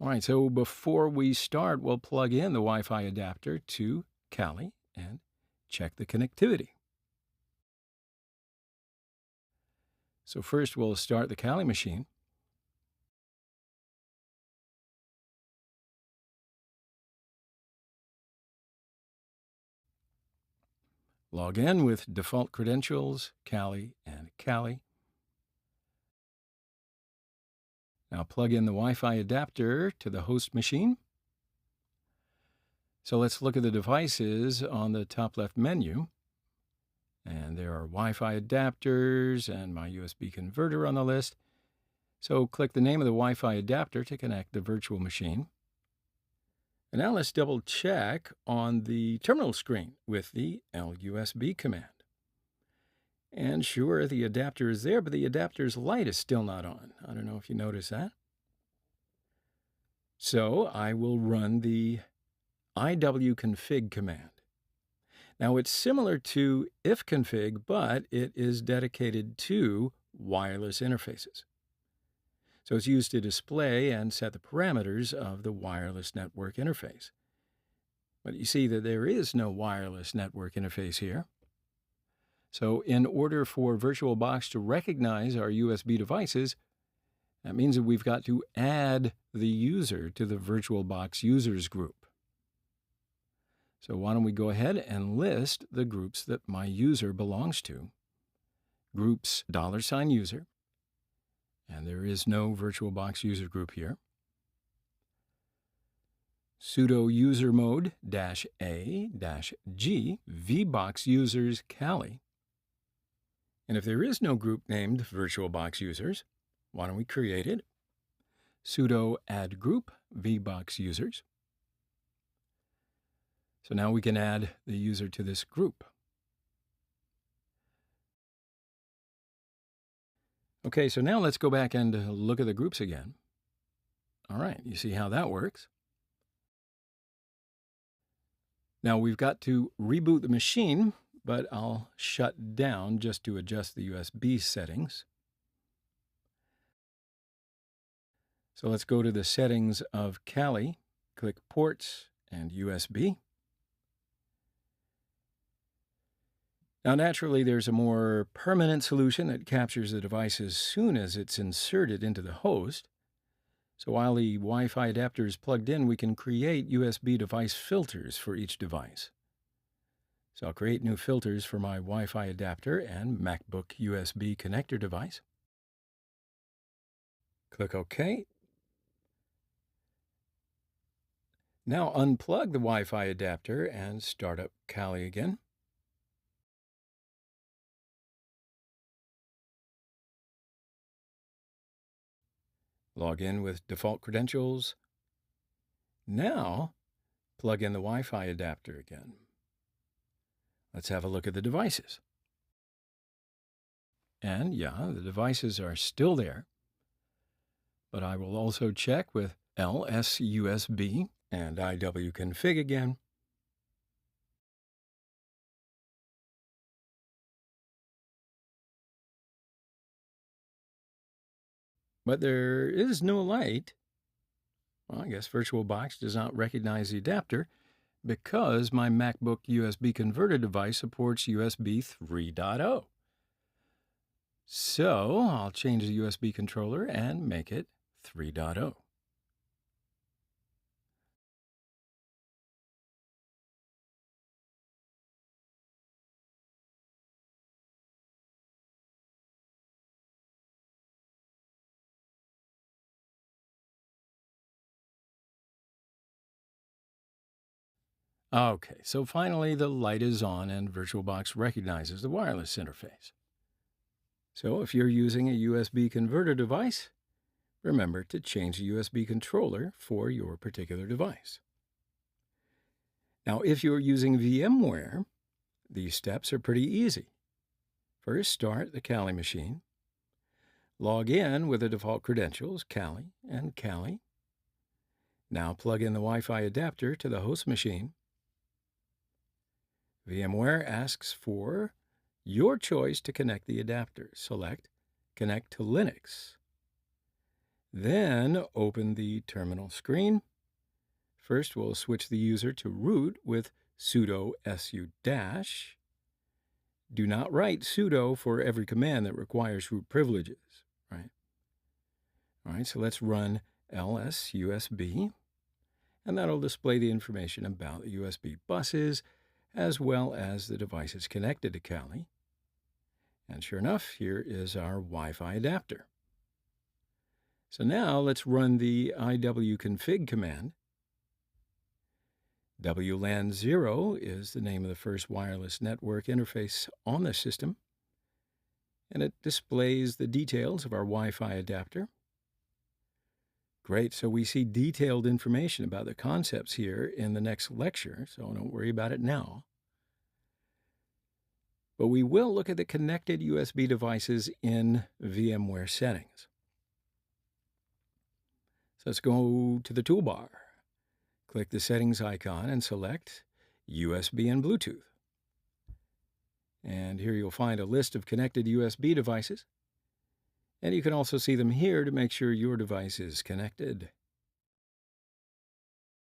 All right, so before we start, we'll plug in the Wi-Fi adapter to Kali and check the connectivity. So first we'll start the Kali machine. Log in with default credentials, Kali and Kali. Now plug in the Wi-Fi adapter to the host machine. So let's look at the devices on the top left menu. And there are Wi-Fi adapters and my USB converter on the list. So click the name of the Wi-Fi adapter to connect the virtual machine. And now let's double check on the terminal screen with the LUSB command. And sure, the adapter is there, but the adapter's light is still not on. I don't know if you notice that. So I will run the iwconfig command. Now it's similar to ifconfig, but it is dedicated to wireless interfaces. So it's used to display and set the parameters of the wireless network interface. But you see that there is no wireless network interface here. So in order for VirtualBox to recognize our USB devices, that means that we've got to add the user to the VirtualBox users group. So why don't we go ahead and list the groups that my user belongs to. Groups $user. And there is no VirtualBox user group here. Sudo user mode -a-g vbox users Kali. And if there is no group named VirtualBox users, why don't we create it? Sudo add group vbox users. So now we can add the user to this group. Okay, so now let's go back and look at the groups again. All right, you see how that works. Now we've got to reboot the machine, but I'll shut down just to adjust the USB settings. So let's go to the settings of Kali, click Ports and USB. Now, naturally, there's a more permanent solution that captures the device as soon as it's inserted into the host. So while the Wi-Fi adapter is plugged in, we can create USB device filters for each device. So I'll create new filters for my Wi-Fi adapter and MacBook USB connector device. Click OK. Now unplug the Wi-Fi adapter and start up Kali again. Log in with default credentials. Now, plug in the Wi-Fi adapter again. Let's have a look at the devices. And yeah, the devices are still there. But I will also check with LSUSB and iwconfig again. But there is no light. Well, I guess VirtualBox does not recognize the adapter because my MacBook USB converter device supports USB 3.0. So I'll change the USB controller and make it 3.0. Okay, so finally the light is on and VirtualBox recognizes the wireless interface. So if you're using a USB converter device, remember to change the USB controller for your particular device. Now, if you're using VMware, these steps are pretty easy. First, start the Kali machine. Log in with the default credentials, Kali and Kali. Now plug in the Wi-Fi adapter to the host machine. VMware asks for your choice to connect the adapter. Select Connect to Linux. Then open the terminal screen. First, we'll switch the user to root with sudo su-. Do not write sudo for every command that requires root privileges, right? All right, so let's run ls usb, and that'll display the information about the USB buses as well as the devices connected to Kali. And sure enough, here is our Wi-Fi adapter. So now let's run the iwconfig command. WLAN 0 is the name of the first wireless network interface on the system, and it displays the details of our Wi-Fi adapter. Great, so we see detailed information about the concepts here in the next lecture, so don't worry about it now. But we will look at the connected USB devices in VMware settings. So let's go to the toolbar. Click the settings icon and select USB and Bluetooth. And here you'll find a list of connected USB devices. And you can also see them here to make sure your device is connected.